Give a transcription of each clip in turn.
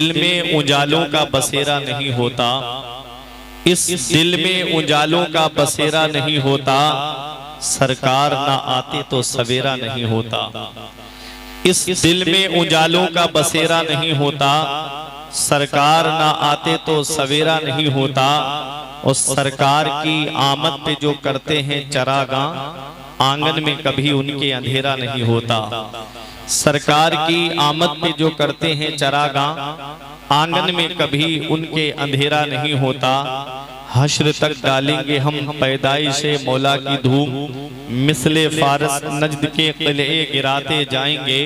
दिल में उजालों का बसेरा नहीं होता, इस दिल में उजालों का बसेरा नहीं होता, सरकार ना आते तो सवेरा नहीं होता। इस दिल में उजालों का बसेरा नहीं होता, सरकार ना आते तो सवेरा नहीं होता। और सरकार की आमद पे जो करते हैं चरागां, आंगन में कभी उनके अंधेरा नहीं होता। सरकार की आमद पे जो करते हैं चरागां, आंगन में कभी उनके अंधेरा नहीं होता। हश्र तक डालेंगे हम पैदाइशे मौला की धूम, मिसले फारस नजद के किले गिराते जाएंगे।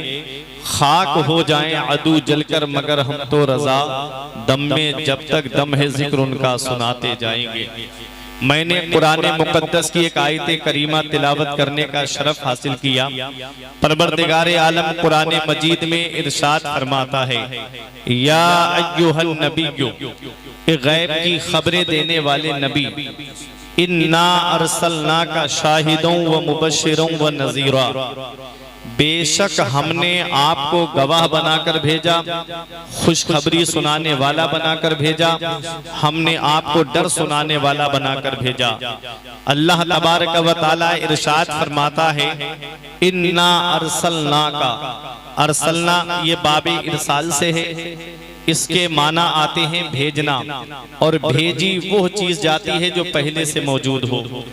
खाक हो जाएं अदू जलकर मगर हम तो रजा, दम में जब तक दम है जिक्र उनका सुनाते जाएंगे। मैंने कुरान मुकद्दस की एक आयत करीमा तिलावत करने का शरफ हासिल किया। परवरदिगार आलम कुरान मजीद में इरशाद फरमाता है, या अय्युहन नबिय्यु, गैब की खबरें देने वाले नबी, इन्ना अरसलनाका शाहिदों व मुबश्शिरों व नज़ीरा, बेशक हमने आपको गवाह बनाकर भेजा, खुशखबरी सुनाने वाला बनाकर भेजा, हमने आपको डर सुनाने वाला बनाकर भेजा। अल्लाह तबारक व तआला इरशाद फरमाता है, इन्ना अरसलनाका, अरसलना ये बाबे इरसाल से है, इसके माना आते हैं भेजना, और भेजी वो चीज जाती है जो पहले से मौजूद हो।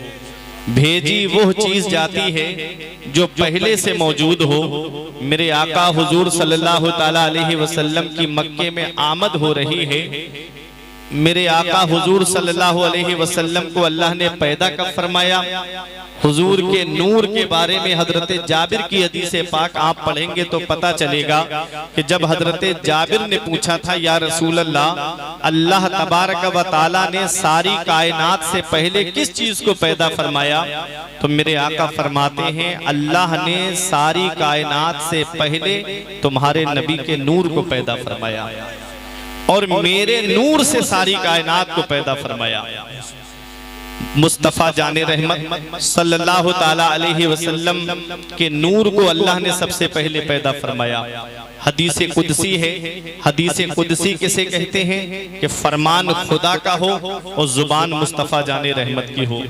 भेजी वो चीज जाती है जो पहले से मौजूद हो। मेरे आका हुजूर सल्लल्लाहु ताला अलैहि वसल्लम की मक्के में आमद हो रही है। मेरे आका हुजूर सल्लल्लाहु अलैहि वसल्लम को अल्लाह ने पैदा कब फरमाया? हुजूर के नूर के बारे में हजरत जाबिर की हदीस पाक आप पढ़ेंगे तो पता चलेगा कि जब हजरत जाबिर ने पूछा था, या रसूल अल्लाह, अल्लाह तबारक व तआला ने सारी कायनात से पहले किस चीज को पैदा फरमाया? तो मेरे आका फरमाते हैं, अल्लाह ने सारी कायनात से पहले तुम्हारे नबी के नूर को पैदा फरमाया, और मेरे नूर से सारी कायनात को पैदा फरमाया। मुस्तफ़ा जाने रहमत सल्लल्लाहु ताला अलैहि वसल्लम के नूर को अल्लाह ने सबसे पहले पैदा फरमाया। हदीस कुदसी है। हदीस कुदसी किसे कहते हैं? कि फरमान खुदा का हो और जुबान मुस्तफ़ा जाने रहमत की हो।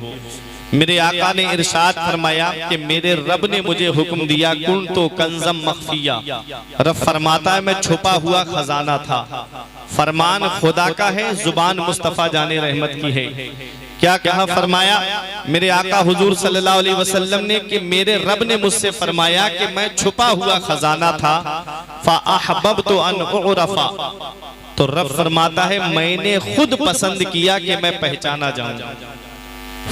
मेरे आका ने इरशाद फरमाया कि मेरे रब ने मुझे हुक्म दिया, कुन तो कंज़म मख्फिया, रब फरमाता है मैं छुपा हुआ खजाना था। फरमान खुदा का है, जुबान मुस्तफ़ा जाने रहमत की है। क्या कहा फरमाया मेरे आका हुजूर सल्लल्लाहु अलैहि वसल्लम ने कि मेरे रब ने मुझसे फरमाया कि मैं छुपा हुआ खजाना था। फ़अहबब्तु अन उरफ़ा, तो रब फरमाता है मैंने खुद पसंद किया कि मैं पहचाना जाऊं।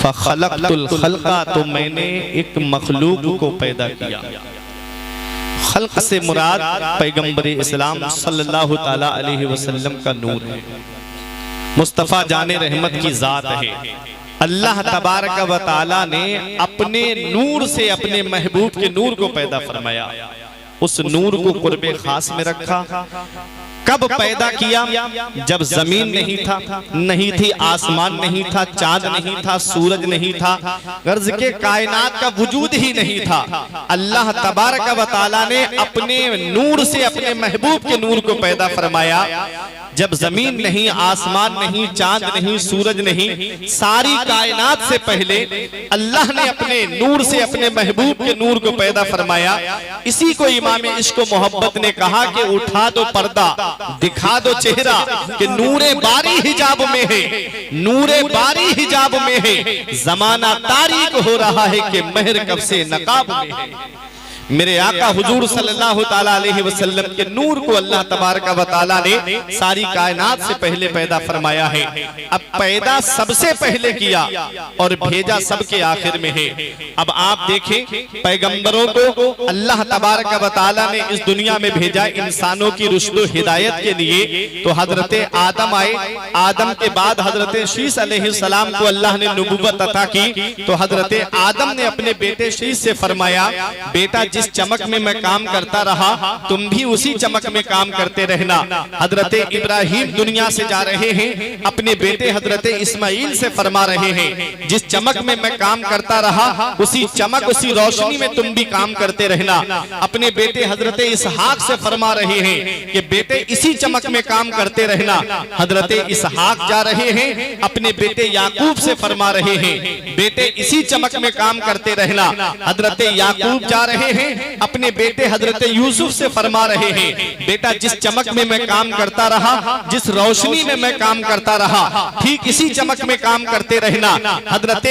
फ़ख़लक़तुल ख़ल्क़ा, तो मैंने एक मखलूक को पैदा किया। खल्क से मुराद पैगंबर इस्लाम सल्लल्लाहु ताला अलैहि वसल्लम का नूर है, मुस्तफ़ा जाने रहमत की जात है। अल्लाह तबारक व तआला ने अपने नूर से अपने महबूब के नूर को पैदा फरमाया। उस नूर को कुर्बे खास में रखा। कब पैदा किया? जब जमीन नहीं था, नहीं थी आसमान, नहीं था चांद, नहीं था सूरज, नहीं था, गर्ज के कायनात का वजूद ही नहीं था। अल्लाह तबारक व तआला ने अपने नूर से अपने महबूब के नूर को पैदा फरमाया। जब जमीन नहीं, आसमान नहीं, चांद नहीं, सूरज नहीं, सारी कायनात से पहले अल्लाह ने अपने नूर से अपने महबूब के नूर को पैदा फरमाया। इसी को इमाम इश्क व मोहब्बत ने कहा कि उठा दो पर्दा, दिखा दो चेहरा, कि नूरे बारी हिजाब में है, नूरे बारी हिजाब में है, जमाना तारीक हो रहा है कि महर कब से नकाब में है। मेरे आका हुजूर सल्लल्लाहु ताला अलैहि वसल्लम के नूर को अल्लाह तबारक व तआला ने सारी कायनात से पहले पैदा फरमाया है। अब पैदा सबसे पहले किया और भेजा सबके आखिर में है। अब आप देखें, पैगंबरों को अल्लाह तबारक व तआला ने इस दुनिया में भेजा इंसानों की रुश्द हिदायत के लिए। तो हजरत आदम आए, आदम के बाद हजरत शीस अलैहिस्सलाम को अल्लाह ने नबुव्वत अता की। तो हजरत आदम ने अपने बेटे शीस से फरमाया, बेटा जिस चमक में मैं काम करता रहा तुम भी उसी चमक में काम करते रहना। हजरत इब्राहिम दुनिया से जा रहे हैं, अपने बेटे हजरत इस्माइल से फरमा रहे हैं जिस चमक में मैं काम करता रहा उसी चमक उसी रोशनी में तुम भी काम करते रहना। अपने बेटे हजरत इसहाक से फरमा रहे हैं कि बेटे इसी चमक में काम करते रहना। हजरत इसहाक जा रहे हैं, अपने बेटे याकूब से फरमा रहे हैं बेटे इसी चमक में काम करते रहना। हजरत याकूब जा रहे हैं, अपने बेटे हजरत यूसुफ से फरमा रहे हैं बेटा जिस चमक में मैं काम करता रहा, जिस रोशनी में मैं काम करता रहा, ठीक इसी चमक में काम करते रहना। हजरत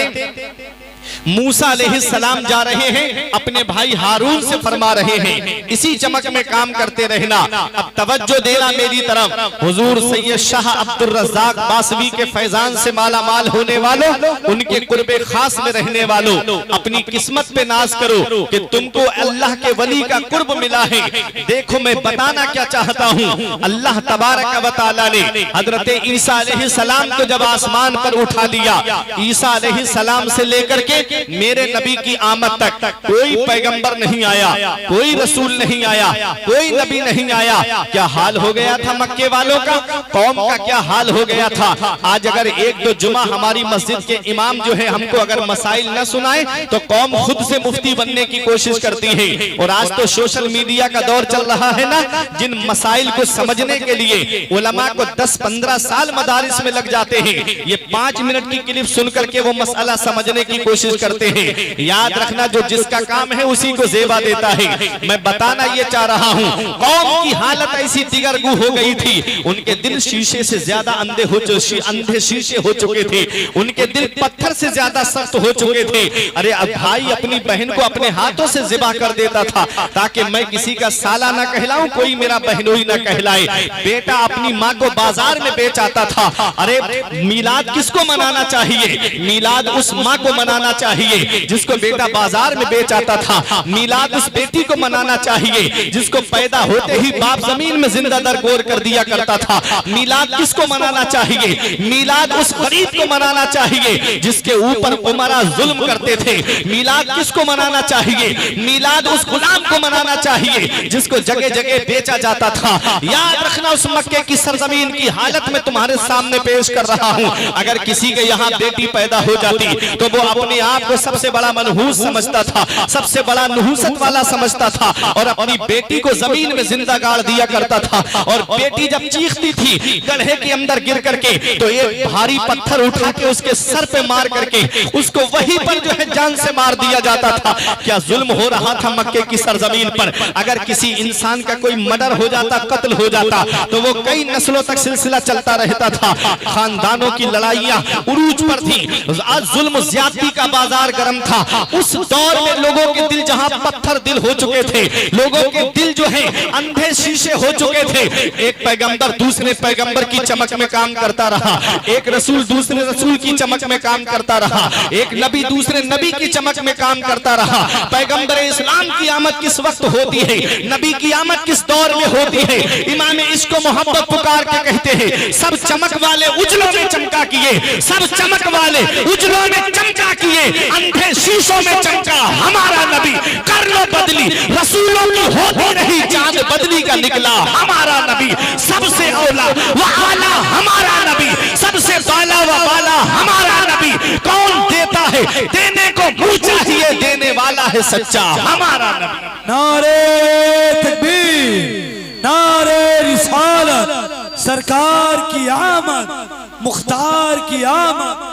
मूसा अलैहिस्सलाम जा रहे हैं, अपने भाई हारून से फरमा रहे हैं इसी चमक में काम करते रहना। अब तवज्जो देना मेरी तरफ, हुजूर सैयद शाह अब्दुल रज़्ज़ाक बासवी के फैजान से माला माल होने वालों, उनके कुर्बे खास में रहने वालों, अपनी किस्मत पे नाज करो कि तुमको अल्लाह के वली का कुर्ब मिला है। देखो मैं बताना क्या चाहता हूँ, अल्लाह तबारक व तआला ने हजरत ईसा अलैहिस्सलाम को जब आसमान पर उठा लिया, ईसा अलैहिस्सलाम से लेकर के मेरे नबी की आमद तक कोई पैगंबर नहीं आया, कोई रसूल नहीं आया, कोई नबी नहीं आया। क्या हाल हो गया था मक्के वालों का, कौम का क्या हाल हो गया था। आज अगर एक दो जुमा हमारी मस्जिद के इमाम जो है हमको अगर मसाइल न सुनाए तो कौम खुद से मुफ्ती बनने की कोशिश करती है। और आज तो सोशल मीडिया का दौर चल रहा है ना, जिन मसाइल को समझने के लिए उलमा को 10-15 साल मदारिस में लग जाते हैं, ये 5 मिनट की क्लिप सुन करके वो मसला समझने की कोशिश करते हैं। याद रखना जो जिसका काम है उसी को जेबा देता है। मैं बताना ये चाह रहा हूँ, कौम की हालत ऐसी दिगरगू हो गई थी, उनके दिल शीशे से ज्यादा अंधे शीशे हो चुके थे, उनके दिल पत्थर से ज्यादा सख्त हो चुके थे। अरे अब भाई अपनी बहन को अपने हाथों से ज़िबा कर देता था ताकि मैं किसी का साला ना कहलाऊं, कोई मेरा बहनोई ना कहलाए। बेटा अपनी माँ को बाजार में बेच आता था। अरे मीलाद किसको मनाना चाहिए, मीलाद उस माँ को मनाना चाहिए जिसको बेटा बाजार में बेच आता था। मीलाद उस बेटी को मनाना चाहिए जिसको पैदा होते ही बाप जमीन में जिंदा दरगोर कर दिया करता था। मीलाद किसको मनाना चाहिए, मीलाद उस गरीब को मनाना चाहिए जिसके ऊपर उमरा जुल्म करते थे। मीलाद किसको मनाना चाहिए, मीलाद उस गुलाम को मनाना चाहिए जिसको जगह जगह बेचा जाता था। याद रखना उस मक्के की सरजमीन की हालत में तुम्हारे सामने पेश कर रहा हूँ। अगर किसी के यहाँ बेटी पैदा हो जाती तो वो अपने आप को सबसे बड़ा मनहूस समझता था, सबसे बड़ा नहुसत वाला समझता था और अपनी बेटी को जमीन में जिंदा गाड़ दिया करता था। और बेटी जब चीखती थी गड्ढे के अंदर गिर करके तो एक भारी पत्थर उठा के उसके सर पे मार करके उसको वहीं पर जो है जान से मार दिया जाता था। क्या जुल्म हो रहा था मक्के की सरजमीन पर। अगर किसी इंसान का कोई मर्डर हो जाता, कत्ल हो जाता तो वो कई नस्लों तक सिलसिला चलता रहता था। खानदानों की लड़ाइयां उरूज पर थी। आज जुल्म ज्यादती का बाजार गर्म था। उस दौर में लोगों के दिल जहां पत्थर दिल हो चुके थे, लोगों के दिल जो है अंधे शीशे हो चुके थे। एक पैगंबर दूसरे पैगंबर की चमक में काम करता रहा, एक रसूल दूसरे रसूल की चमक में काम करता रहा, एक नबी दूसरे नबी की चमक में काम करता रहा। पैगंबर इस्लाम की आमद किस वक्त होती है, नबी की आमद किस दौर में होती है। इमाम इश्क मोहब्बत पुकार के कहते हैं सब चमक वाले उजलों में चमका किए, सब चमक वाले उजलों में चमका किए, अंधे शीशों में चमका हमारा नबी। कर लो बदली रसूलों की होती नहीं, चांद बदली का निकला हमारा नबी। सबसे औला व आला हमारा नबी, सबसे बाला व बाला हमारा नबी। कौन देता है, देने को मुंह चाहिए, देने वाला है सच्चा हमारा नबी। नारे तकबीर, नारे रिसालत, सरकार की आमद, मुख्तार की आमद।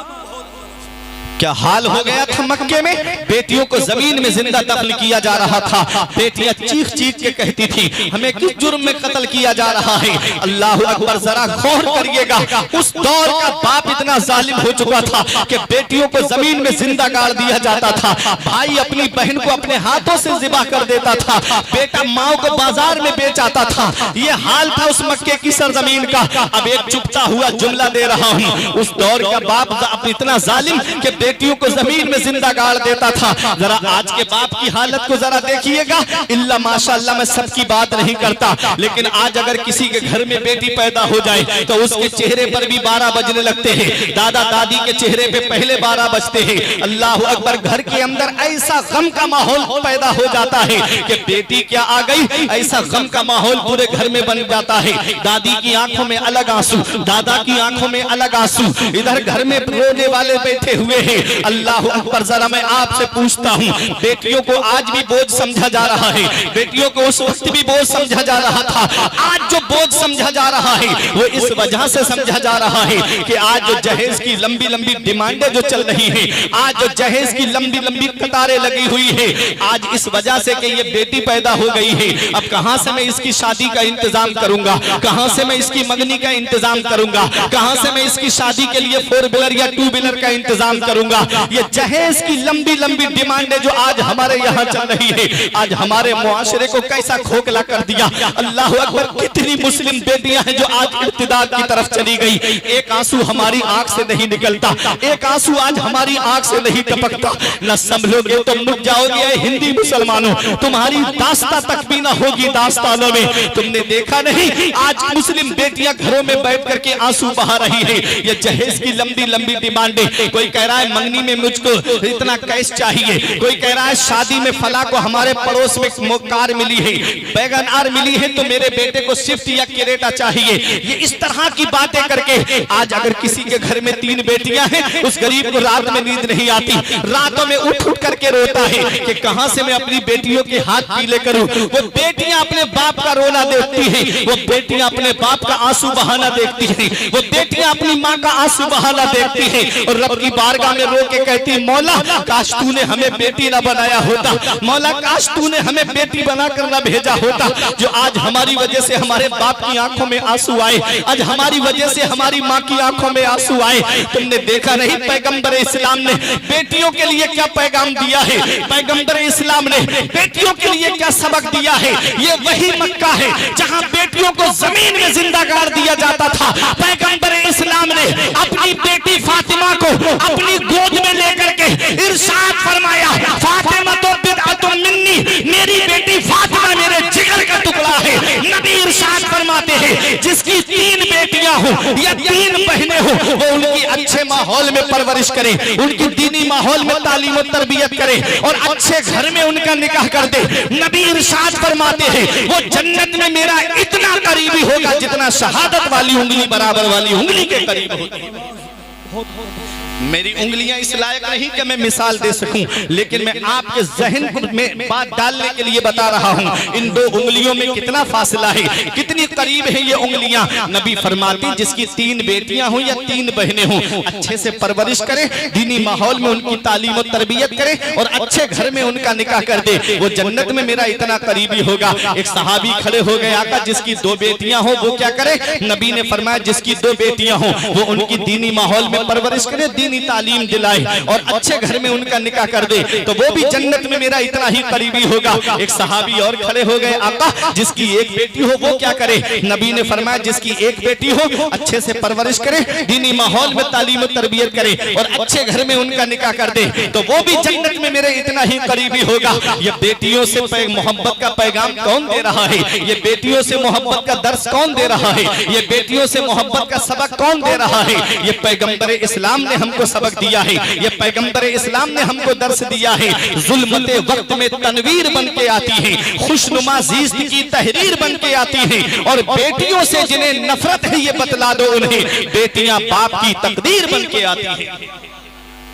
क्या हाल हो गया था मक्के में, बेटियों को जमीन में जिंदा दफन किया जा रहा था। बेटियां चीख चीख के कहती थी हमें किस जुर्म में कत्ल किया जा रहा है। अल्लाह अकबर, जरा गौर करिएगा उस दौर का बाप इतना जालिम हो चुका था कि बेटियों को जमीन में जिंदा गाड़ दिया जाता था। भाई अपनी बहन को अपने हाथों से जिबा कर देता था, बेटा माँ को बाजार में बेच आता था। ये हाल था उस मक्के की सरजमीन का। अब एक चुपता हुआ जुमला दे रहा हूँ, उस दौर का बाप इतना जालिम कि बेटियों को जमीन में जिंदा गाड़ देता था। जरा आज के बाप की हालत को जरा देखिएगा। इल्ला माशाअल्लाह, मैं सबकी बात नहीं करता, लेकिन आज अगर किसी के घर में बेटी पैदा हो जाए तो उसके चेहरे पर भी 12 बजने लगते हैं, दादा दादी के चेहरे पे पहले 12 बजते हैं। अल्लाह अकबर, घर के अंदर ऐसा गम का माहौल पैदा हो जाता है कि बेटी क्या आ गई, ऐसा गम का माहौल पूरे घर में बन जाता है। दादी की आंखों में अलग आंसू, दादा की आंखों में अलग आंसू, इधर घर में रोने वाले बैठे हुए हैं। अल्लाह अकबर, जरा मैं आपसे पूछता हूँ, बेटियों को आज भी बोझ समझा जा रहा है, बेटियों को उस वक्त भी बोझ समझा जा रहा था। आज जो बोझ समझा जा रहा है वो इस वजह से समझा जा रहा है कि आज जो जहेज की लंबी लंबी डिमांडें जो चल रही हैं, आज जो जहेज की लंबी लंबी कतारें लगी हुई है, आज इस वजह से कि ये बेटी पैदा हो गई है। अब कहां से मैं इसकी शादी का इंतजाम करूंगा, कहां से मैं इसकी मंगनी का इंतजाम करूंगा, कहां से मैं इसकी शादी के लिए 4 व्हीलर या 2 व्हीलर का इंतजाम करूंगा। ये जहेज की लंबी लंबी डिमांडें जो आज हमारे यहाँ चल रही है, आज हमारे मुआशरे को कैसा खोखला कर दिया। अल्लाह अकबर, कितनी मुस्लिम बेटियां हैं जो आज इर्तिदाद की तरफ चली गई। एक आंसू हमारी आंख से नहीं निकलता, एक आंसू आज हमारी आंख से नहीं टपकता। न संभलोगे तो मुझ जाओगे हिंदी मुसलमानों, तुम्हारी दास्ता तक भी ना होगी दास्तानों में। तुमने देखा नहीं आज मुस्लिम बेटियां घरों में बैठ करके आंसू बहा रही है। ये जहेज की लंबी लंबी डिमांडें, कोई कह रहा है मंगनी में मुझको इतना कैश चाहिए, कोई कह रहा है शादी में फला को हमारे पड़ोस में कार मिली है, बैगन आर मिली है तो मेरे बेटे को स्विफ्ट या क्रेटा चाहिए। ये इस तरह की बातें करके आज अगर किसी के घर में 3 बेटियां हैं, उस गरीब को रात में नींद नहीं आती, रातों में उठ उठ करके रोता है कि कहां से मैं अपनी बेटियों के हाथ पीले करूं। वो बेटियां अपने बाप का रोना देखती हैं, वो बेटियां अपने बाप का आंसू बहाना देखती हैं, वो बेटियां अपनी माँ का आंसू बहाना देखती हैं और रब की बारगाह में रो के कहती है, मौला काश तूने हमें बेटी ना बनाया होता, मौला काश तूने हमें बेटी बनाकर ना भेजा होता। जो आज हमारी वजह से हमारे बाप की आंखों में आंसू आए, आज हमारी वजह से हमारी माँ की आंखों में आंसू आए। तुमने देखा नहीं पैगंबर इस्लाम ने बेटियों के लिए क्या पैगाम दिया है, पैगंबर इस्लाम ने बेटियों के लिए क्या सबक दिया है। ये वही मक्का है जहाँ बेटियों को जमीन में जिंदा गाड़ दिया जाता था। पैगंबर इस्लाम ने अपनी बेटी फातिमा को अपनी गोद में लेकर के इरशाद फरमाया, फातिमा तो बिदअतुम मिन्नी, मेरी बेटी फातिमा मेरे जिगर का टुकड़ा है। नबी इरशाद फरमाते हैं जिसकी 3 बेटियां हो या 3 बहनें हो, वो उनकी अच्छे माहौल में परवरिश करे, उनकी दीनी माहौल में तालीम और तरबियत करे और अच्छे घर में उनका निकाह कर दे। नबी इरशाद फरमाते हैं वो जन्नत में मेरा इतना करीबी होगा जितना शहादत वाली उंगली बराबर वाली उंगली के करीब होती है। मेरी उंगलियां इस लायक नहीं कि मैं मिसाल दे सकूं, लेकिन मैं आपके जहन में बात डालने के लिए बता रहा हूं। इन 2 उंगलियों में कितना फासला है, कितनी करीब है ये उंगलियां। नबी फरमाती जिसकी 3 बेटियां हो या 3 बहनें हो, अच्छे से परवरिश करे, दीनी माहौल में उनकी तालीम और तरबियत करे और अच्छे घर में उनका निकाह कर दे, वो जन्नत में मेरा इतना करीबी होगा। एक सहाबी खड़े हो गए, आका जिसकी 2 बेटियां हो वो क्या करे। नबी ने फरमाया जिसकी 2 बेटियां हो वो उनकी दीनी माहौल में परवरिश करे, तालीम दिलाए और अच्छे घर में उनका निकाह कर दे, तो वो भी जन्नत में मेरा इतना ही करीबी होगा। एक सहाबी और खड़े हो गए, आका जिसकी 1 बेटी हो वो क्या करे। नबी ने फरमाया जिसकी 1 बेटी हो अच्छे से परवरिश करे, दीनी माहौल में तालीम और तरबियत करे और अच्छे घर में उनका निकाह कर दे, तो वो भी जन्नत में मेरे इतना ही करीबी होगा। ये बेटियों से मोहब्बत का पैगाम कौन दे रहा है, ये बेटियों से मोहब्बत का दर्स कौन दे रहा है, ये बेटियों से मोहब्बत का सबक कौन दे रहा है। ये पैगंबर इस्लाम ने हमको सबक दिया है, ये पैगंबर इस्लाम ने हमको दर्स दिया है। जुल्मते वक्त में तनवीर बन के आती है, खुशनुमा ज़िंदगी की तहरीर बन के आती है और बेटियों से जिन्हें नफरत है ये बतला दो उन्हें, बेटियां बाप की तकदीर बन के आती है।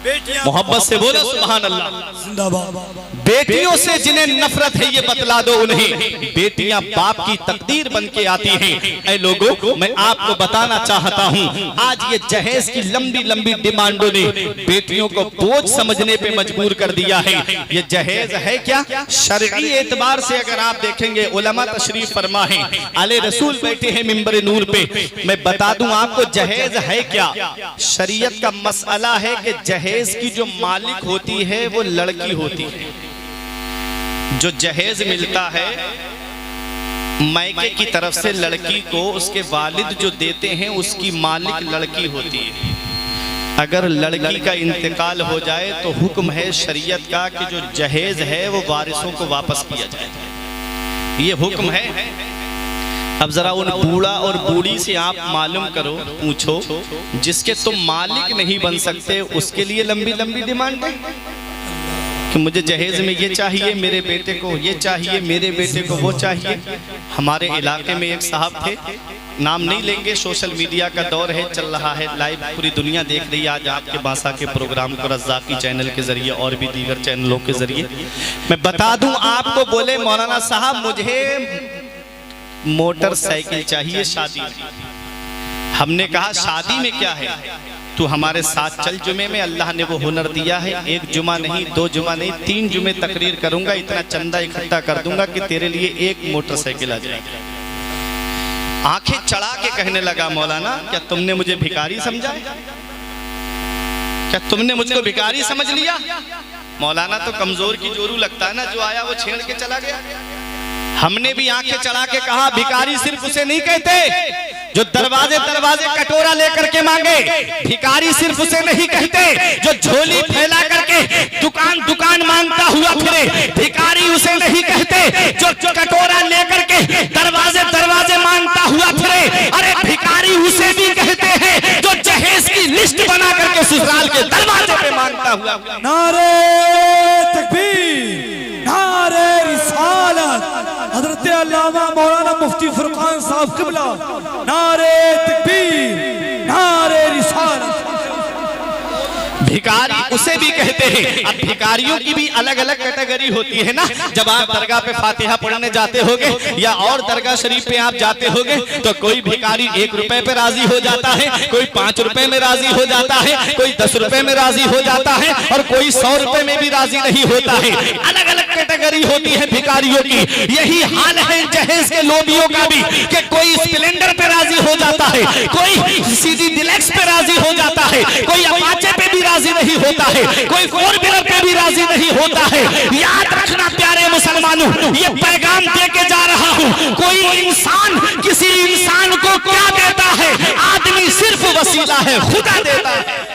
मोहब्बत से बोलो सुभान अल्लाह, जिंदाबाद। बेटियों से जिन्हें नफरत है ये बतला दो उन्हें, बेटियां बाप की तकदीर बन के आती हैं। ऐ लोगों, मैं आपको बताना चाहता हूं, आज ये जहेज की लंबी लंबी डिमांडों ने बेटियों को बोझ समझने पे मजबूर कर दिया है। ये जहेज है क्या, शरई एतबार से अगर आप देखेंगे, उलमा तशरीफ फरमा है, आले रसूल बैठे हैं मिंबर नूर पे, मैं बता दूं आपको जहेज है क्या। शरीयत का मसला है कि जहेज की जो मालिक होती है वो लड़की होती है। जो जहेज मिलता है मायके की तरफ से लड़की को उसके वालिद जो देते हैं उसकी मालिक लड़की होती है। अगर लड़की का इंतकाल हो जाए तो हुक्म है शरीयत का कि जो जहेज है वो वारिसों को वापस किया जाए, ये हुक्म है। अब जरा उन बूढ़ा और बूढ़ी से आप मालूम करो, पूछो, जिसके तुम मालिक नहीं बन सकते उसके लिए लंबी लंबी डिमांड है कि मुझे जहेज में ये चाहिए, मेरे बेटे को ये चाहिए, मेरे बेटे को वो चाहिए। हमारे इलाके में एक साहब थे, नाम नहीं लेंगे, सोशल मीडिया का दौर है, चल रहा है, लाइव पूरी दुनिया देख रही है आज आपके बासा के प्रोग्राम को, रज़ाकी चैनल के जरिए और भी दीगर चैनलों के जरिए। मैं बता दूं आपको, बोले मौलाना साहब मुझे मोटरसाइकिल चाहिए शादी में। हमने कहा शादी में क्या है, तू हमारे साथ चल, जुमे में अल्लाह ने वो हुनर दिया है, एक जुमा नहीं, 2 जुमा नहीं, 3 जुमे तकरीर करूंगा, इतना चंदा इकट्ठा कर दूंगा कि तेरे लिए एक मोटरसाइकिल आ जाएगी। आंखें चढ़ा के कहने लगा, मौलाना क्या तुमने मुझे भिखारी समझा, क्या तुमने मुझको भिखारी समझ लिया? मौलाना तो कमजोर की जोरू लगता है ना, जो आया वो छेड़ के चला गया। हमने भी आंखें चढ़ा के कहा, भिखारी सिर्फ उसे नहीं कहते जो दरवाजे दरवाजे कटोरा लेकर के मांगे, भिखारी सिर्फ उसे नहीं कहते जो झोली फैला करके दुकान दुकान मांगता हुआ फिरे, भिखारी उसे नहीं कहते जो कटोरा लेकर के दरवाजे दरवाजे मांगता हुआ फिरे। अरे भिखारी उसे भी कहते हैं जो जहेज की लिस्ट बना करके ससुराल के दरवाजे पे मांगता हुआ। नारे तकबीर, नारे रिसालत, हजरत अल्लामा मौलाना मुफ्ती फुरकान साहब क़िबला, नारे तकबीर, नारे रिसालत। भिखारी उसे भी कहते हैं। अब भिखारियों की भी अलग अलग कैटेगरी होती है ना। जब आप दरगाह पे फातिहा पढ़ने जाते होगे या और दरगाह शरीफ पे आप जाते होगे तो कोई भिखारी 1 रुपए पे राजी हो जाता है, कोई 5 रुपए में राजी हो जाता है, कोई 10 रुपए में राजी हो जाता है और कोई 100 रुपए में भी राजी नहीं होता है। अलग अलग कैटेगरी होती है भिखारियों की। यही हाल है जहेज के लोबियों का भी कि कोई स्प्लेंडर पे राजी हो जाता है, कोई सीडी डिलक्स पे राजी हो जाता है, कोई अपाचे पे भी राजी नहीं होता है, कोई 4 व्हीलर पे भी राजी नहीं होता है। याद रखना प्यारे मुसलमानों, ये पैगाम दे के जा रहा हूँ, कोई इंसान किसी इंसान को क्या देता है? आदमी सिर्फ वसीला है, खुदा देता है।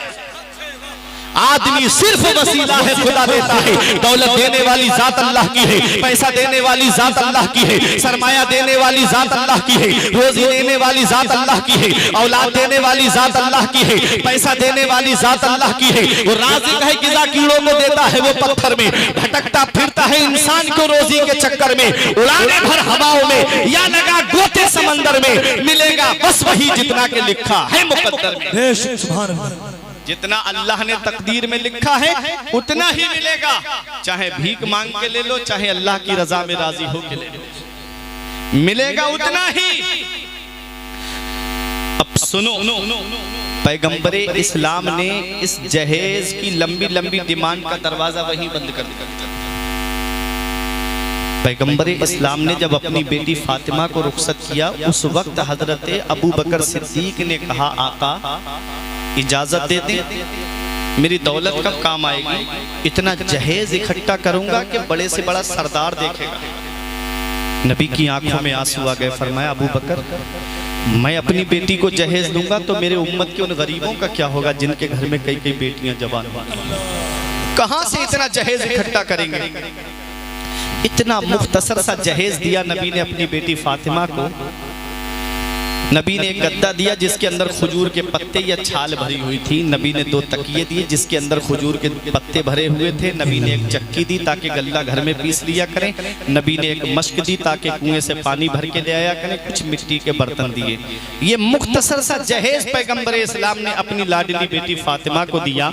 आदमी सिर्फ वसीला है, खुदा देता है। दौलत देने वाली जात अल्लाह की है, पैसा देने वाली जात अल्लाह की है, सरमाया देने वाली जात अल्लाह की है, रोजी देने वाली जात अल्लाह की है, औलाद देने वाली जात अल्लाह की है, पैसा देने वाली जात अल्लाह की है। वो राज़िक है गिज़ा कीड़ों को देता है, वो पत्थर में भटकता फिरता है इंसान को रोजी के चक्कर में, उड़ाने भर हवाओं में या लगा गोते समंदर में, मिलेगा बस वही जितना के लिखा है मुकद्दर में। सुभान अल्लाह, जितना अल्लाह ने तकदीर में लिखा है उतना ही मिलेगा, चाहे भीख मांग के ले लो, चाहे अल्लाह की रजा में राजी हो के ले लो, मिलेगा उतना ही। अब सुनो, पैगंबरे इस्लाम ने इस जहेज की लंबी लंबी डिमांड का दरवाजा वहीं बंद कर दिया। पैगंबरे इस्लाम ने जब अपनी बेटी फातिमा को रुखसत किया, उस वक्त हजरत अबू बकर सिद्दीक ने कहा, आका इजाजत दे दें, मेरी दौलत कब काम आएगी? इतना जहेज इकट्ठा करूंगा कि बड़े से बड़ा सरदार देखेगा। नबी की आंखों में आंसू आ गए। फरमाया, अबू बकर, मैं अपनी बेटी को जहेज दूंगा तो मेरे उम्मत के उन गरीबों का क्या होगा जिनके घर में कई कई बेटियां जवान हो? कहां से इतना जहेज इकट्ठा करेंगे? इतना मुख्तसर सा जहेज दिया नबी ने अपनी बेटी फातिमा को। नबी ने एक गद्दा दिया जिसके अंदर खजूर के पत्ते या छाल भरी हुई थी। नबी ने 2 तकिए दिए जिसके अंदर खजूर के पत्ते भरे हुए थे। नबी ने एक चक्की दी ताकि गल्ला घर में पीस लिया करें। नबी ने एक मश्क दी ताकि कुएं से पानी भर के ले आया करें। कुछ मिट्टी के बर्तन दिए। ये मुख्तसर सा जहेज पैगंबर इस्लाम ने अपनी लाडली बेटी फातिमा को दिया।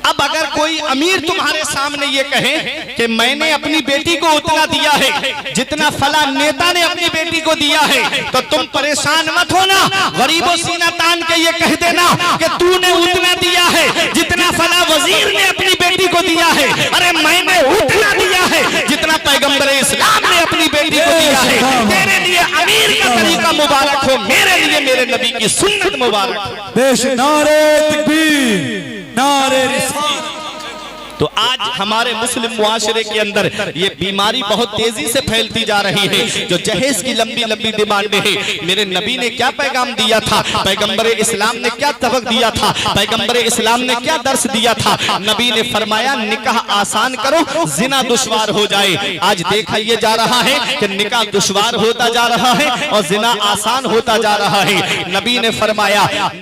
अब अगर कोई अमीर तुम्हारे सामने ये कहे कि मैंने अपनी बेटी को उतना दिया है जितना फला नेता ने अपनी बेटी को दिया है, तो तुम परेशान मत होना, गरीबों सीना तान के ये कह देना कि तूने उतना दिया है जितना फला वजीर ने अपनी बेटी को दिया है। अरे मैंने उतना दिया है जितना पैगंबर इस्लाम ने अपनी बेटी को दिया है। तेरे लिए अमीर का तरीका मुबारक हो, मेरे लिए मेरे नबी की सुन्नत मुबारक हो। नारे तकबीर, नारे रिसालत। तो आज हमारे मुस्लिम मुआशरे के अंदर ये बीमारी बहुत तेजी से फैलती जा रही है। जो जहेज की लंबी लंबी डिमांडें हैं, मेरे नबी ने क्या पैगाम दिया था, पैगंबर इस्लाम ने क्या सबक दिया था, पैगंबर इस्लाम ने क्या दर्श दिया था। नबी ने फरमाया निकाह आसान करो, जिना दुश्वार हो जाए। आज देखा ये जा रहा है कि निकाह दुश्वार होता जा रहा है और जिना आसान होता जा रहा है। नबी ने फरमाया